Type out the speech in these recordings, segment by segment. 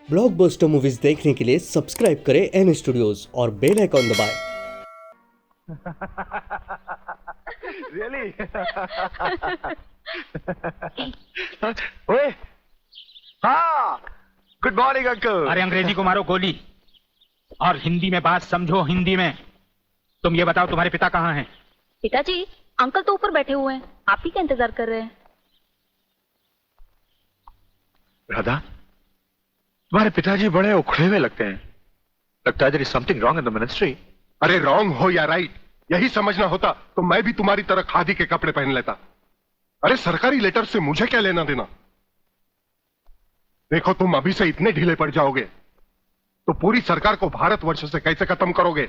Blockbuster movies देखने के लिए सब्सक्राइब करें एन स्टूडियोज और बेल आइकॉन दबाएं। Really? ओए, हाँ, गुड मॉर्निंग अंकल। अरे अंग्रेजी को मारो गोली और हिंदी में बात समझो। हिंदी में तुम ये बताओ तुम्हारे पिता कहाँ हैं? पिताजी, अंकल तो ऊपर बैठे हुए हैं, आप ही का इंतजार कर रहे हैं। राधा, तुम्हारे पिताजी बड़े उखड़े हुए लगते हैं। लगता है there is something wrong in the ministry। अरे रॉन्ग हो या राइट, यही समझना होता तो मैं भी तुम्हारी तरह खादी के कपड़े पहन लेता। अरे सरकारी लेटर से मुझे क्या लेना देना। देखो, तुम अभी से इतने ढीले पड़ जाओगे तो पूरी सरकार को भारतवर्ष से कैसे खत्म करोगे।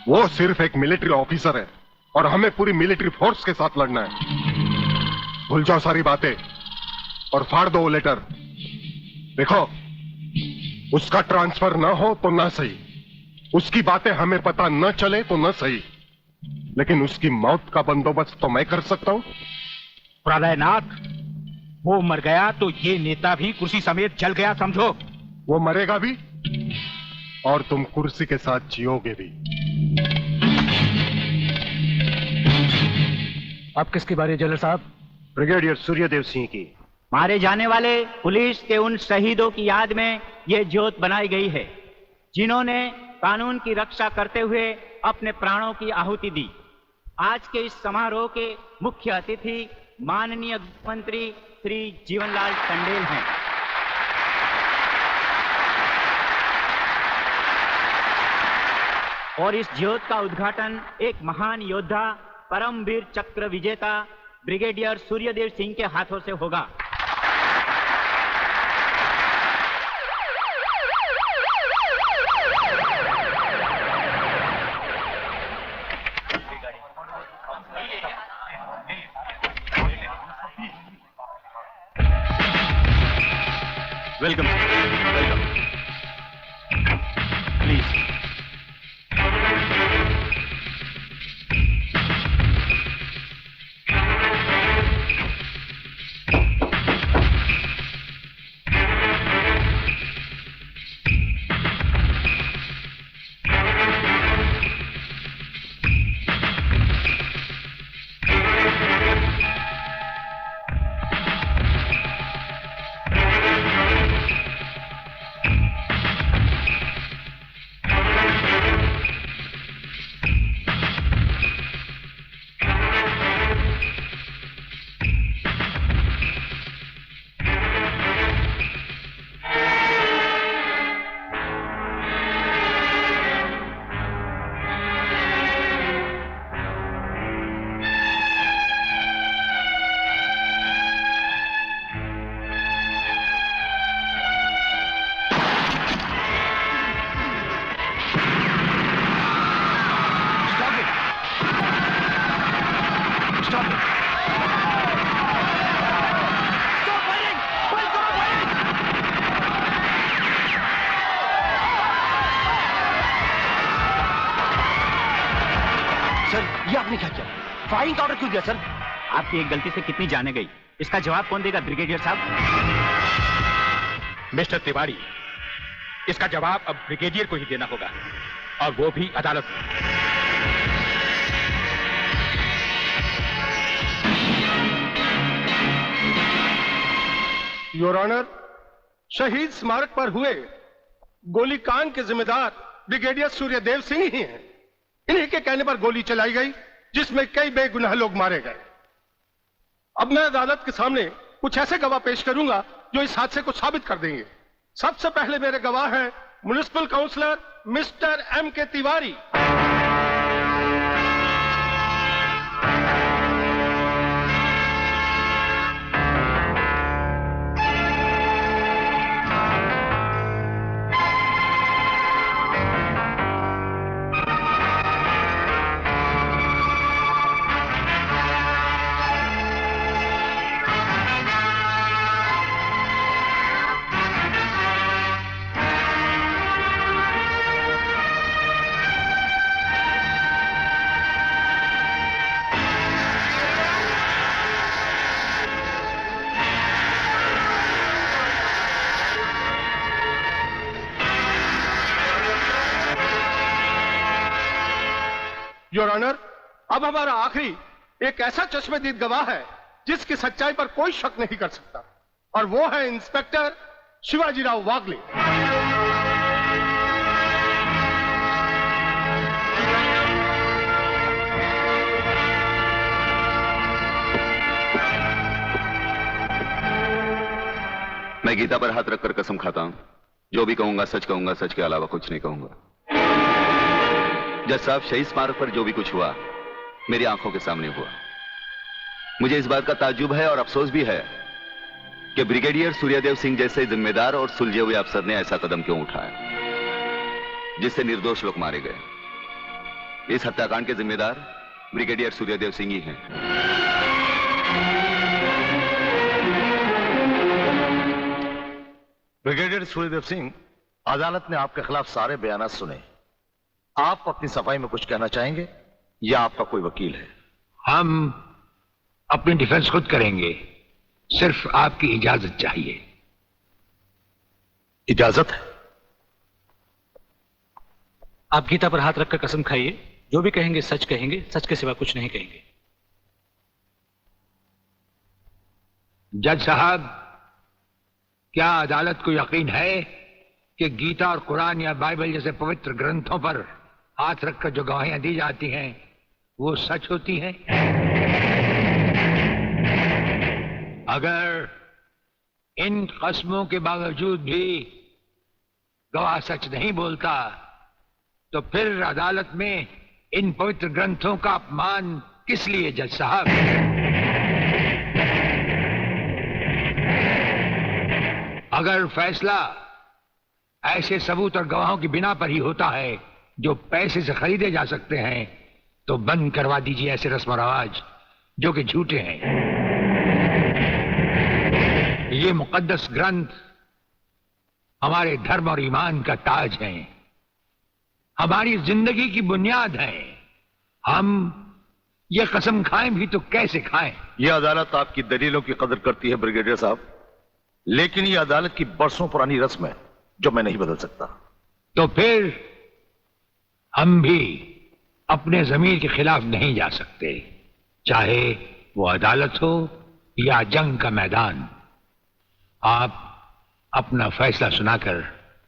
वो सिर्फ एक मिलिट्री ऑफिसर है और हमें पूरी मिलिट्री फोर्स के साथ लड़ना है। भूल जाओ सारी बातें और फाड़ दो वो लेटर। देखो, उसका ट्रांसफर ना हो तो ना सही, उसकी बातें हमें पता न चले तो न सही, लेकिन उसकी मौत का बंदोबस्त तो मैं कर सकता हूं। प्रलयनाथ, वो मर गया तो ये नेता भी कुर्सी समेत जल गया, समझो। वो मरेगा भी और तुम कुर्सी के साथ जियोगे भी। आप किसकी बारी है जनरल साहब? ब्रिगेडियर सूर्यदेव सिंह की। मारे जाने वाले पुलिस के उन शहीदों की याद में ये ज्योत बनाई गई है जिन्होंने कानून की रक्षा करते हुए अपने प्राणों की आहुति दी। आज के इस समारोह के मुख्य अतिथि माननीय मंत्री श्री जीवनलाल टंडेल हैं। और इस ज्योत का उद्घाटन एक महान योद्धा, परमवीर चक्र विजेता ब्रिगेडियर सूर्यदेव सिंह के हाथों से होगा। Welcome welcome, please. Firing order क्यों दिया सर? आपकी एक गलती से कितनी जाने गई, इसका जवाब कौन देगा ब्रिगेडियर साहब? मिस्टर तिवारी, इसका जवाब अब ब्रिगेडियर को ही देना होगा, और वो भी अदालत में। योर ऑनर, शहीद स्मारक पर हुए गोलीकांड के जिम्मेदार ब्रिगेडियर सूर्यदेव सिंह ही हैं। इन्हीं के कहने पर गोली चलाई गई जिसमें कई बेगुनाह लोग मारे गए। अब मैं अदालत के सामने कुछ ऐसे गवाह पेश करूंगा जो इस हादसे को साबित कर देंगे। सबसे पहले मेरे गवाह हैं municipal councillor mister M.K. Tiwari. Your honour, अब हमारा आखिरी एक ऐसा चश्मदीद गवाह है जिसकी सच्चाई पर कोई शक नहीं कर सकता, और वो है इंस्पेक्टर शिवाजीराव वागले। मैं गीता पर हाथ रखकर कसम खाता हूं, जो भी कहूंगा, सच के अलावा कुछ नहीं कहूंगा। जज साहब, शहीद स्मारक पर जो भी कुछ हुआ मेरी आंखों के सामने हुआ। मुझे इस बात का ताज्जुब है और अफसोस भी है कि ब्रिगेडियर सूर्यदेव सिंह जैसे जिम्मेदार और सुलझे हुए अफसर ने ऐसा कदम क्यों उठाया जिससे निर्दोष लोग मारे गए। इस हत्याकांड के जिम्मेदार ब्रिगेडियर सूर्यदेव सिंह ही हैं। ब्रिगेडियर सूर्यदेव सिंह, अदालत ने आपके खिलाफ सारे बयान सुने। आप अपनी सफाई में कुछ कहना चाहेंगे या आपका कोई वकील है? हम अपनी डिफेंस खुद करेंगे, सिर्फ आपकी इजाजत चाहिए। इजाजत है? आप गीता पर हाथ रखकर कसम खाइए, जो भी कहेंगे, सच के सिवा कुछ नहीं कहेंगे। जज साहब, क्या अदालत को यकीन है कि गीता और कुरान या बाइबल जैसे पवित्र ग्रंथों पर हाथ रखकर जो गवाहियां दी जाती हैं वो सच होती हैं? अगर इन कस्मों के बावजूद भी गवाह सच नहीं बोलता तो फिर अदालत में इन पवित्र ग्रंथों का अपमान किस लिए जज साहब? अगर फैसला ऐसे सबूत और गवाहों की बिना पर ही होता है जो पैसे से खरीदे जा सकते हैं तो बंद करवा दीजिए ऐसे रस्म और रवाज जो कि झूठे हैं। ये मुकद्दस ग्रंथ हमारे धर्म और ईमान का ताज है, हमारी जिंदगी की बुनियाद है। हम ये कसम खाएं भी तो कैसे खाएं? यह अदालत आपकी दलीलों की कदर करती है ब्रिगेडियर साहब, लेकिन यह अदालत की बरसों पुरानी रस्म है जो मैं नहीं बदल सकता। तो फिर हम भी अपने जमीर के खिलाफ नहीं जा सकते, चाहे वो अदालत हो या जंग का मैदान। आप अपना फैसला सुनाकर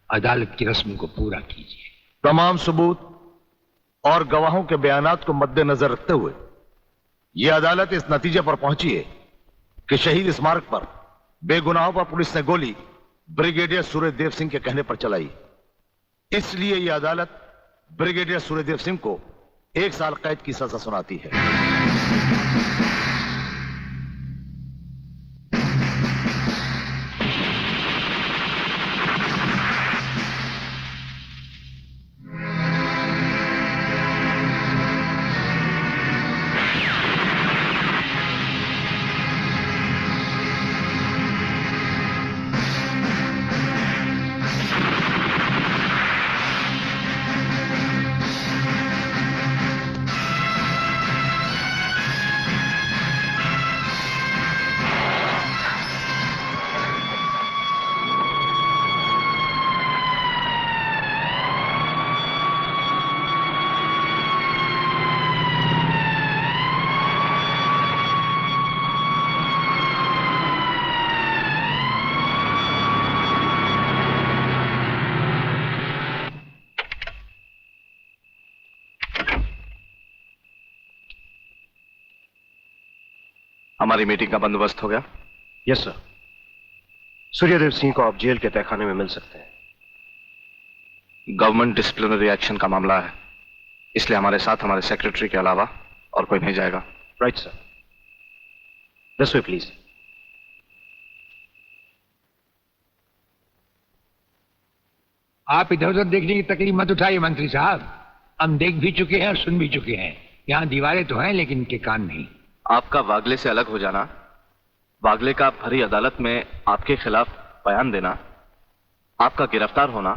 अदालत की रस्म को पूरा कीजिए। तमाम सबूत और गवाहों के बयानात को मद्देनजर रखते हुए यह अदालत इस नतीजे पर पहुंची है कि शहीद स्मारक पर बेगुनाहों पर पुलिस ने गोली ब्रिगेडियर सूर्यदेव सिंह के कहने पर चलाई। इसलिए यह अदालत ब्रिगेडियर सूर्यदेव सिंह को 1 साल कैद की सजा सुनाती है। हमारी मीटिंग का बंदोबस्त हो गया? Yes sir. सूर्यदेव सिंह को आप जेल के तहखाने में मिल सकते हैं। गवर्नमेंट डिसिप्लिनरी एक्शन का मामला है, इसलिए हमारे साथ हमारे सेक्रेटरी के अलावा और कोई नहीं जाएगा। Right sir. This way please. आप इधर उधर देखने की तकलीफ मत उठाइए मंत्री साहब, हम देख भी चुके हैं और सुन भी चुके हैं। यहाँ दीवारें तो हैं लेकिन इनके कान नहीं। आपका वागले से अलग हो जाना, वागले का भरी अदालत में आपके खिलाफ बयान देना, आपका गिरफ्तार होना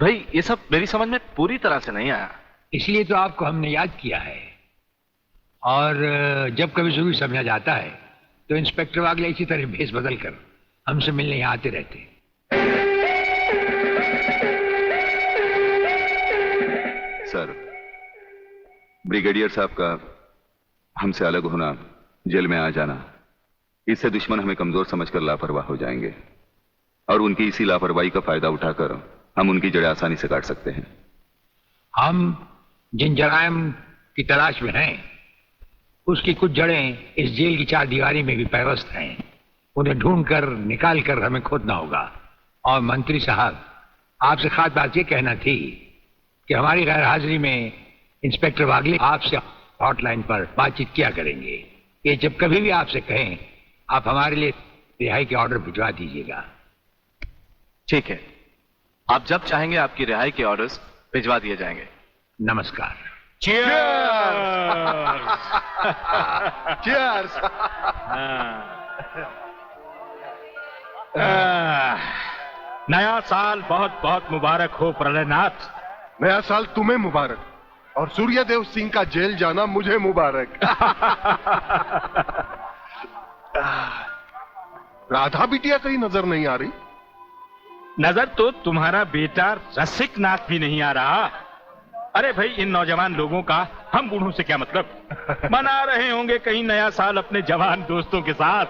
भाई ये सब मेरी समझ में पूरी तरह से नहीं आया। इसलिए तो आपको हमने याद किया है, और जब कभी जरूरी समझा जाता है तो इंस्पेक्टर वागले इसी तरह भेस बदल कर हमसे मिलने यहाँ आते रहते। सर, ब्रिगेडियर साहब का हमसे अलग होना, जेल में आ जाना, इससे दुश्मन हमें कमजोर समझकर लापरवाह हो जाएंगे और उनकी इसी लापरवाही का फायदा उठाकर हम उनकी जड़ें आसानी से काट सकते हैं। हम जिन जराइम की तलाश में हैं, उसकी कुछ जड़ें इस जेल की चार दीवारी में भी पैवस्त हैं। उन्हें ढूंढकर निकाल कर हमें खोदना होगा। और मंत्री साहब, आपसे खास बात ये कहना थी कि हमारी गैर हाजिरी में इंस्पेक्टर वागले आपसे हॉटलाइन पर बातचीत किया करेंगे। ये जब कभी भी आपसे कहें, आप हमारे लिए रिहाई के ऑर्डर भिजवा दीजिएगा। ठीक है, आप जब चाहेंगे आपकी रिहाई के ऑर्डर्स भिजवा दिए जाएंगे। नमस्कार। Cheers! नया साल बहुत बहुत मुबारक हो प्रलयनाथ। नया साल तुम्हें मुबारक और सूर्यदेव सिंह का जेल जाना मुझे मुबारक। राधा बिटिया कहीं नजर नहीं आ रही। नजर तो तुम्हारा बेटा रसिक नाथ भी नहीं आ रहा। अरे भाई, इन नौजवान लोगों का हम बूढ़ों से क्या मतलब। मना रहे होंगे कहीं नया साल अपने जवान दोस्तों के साथ।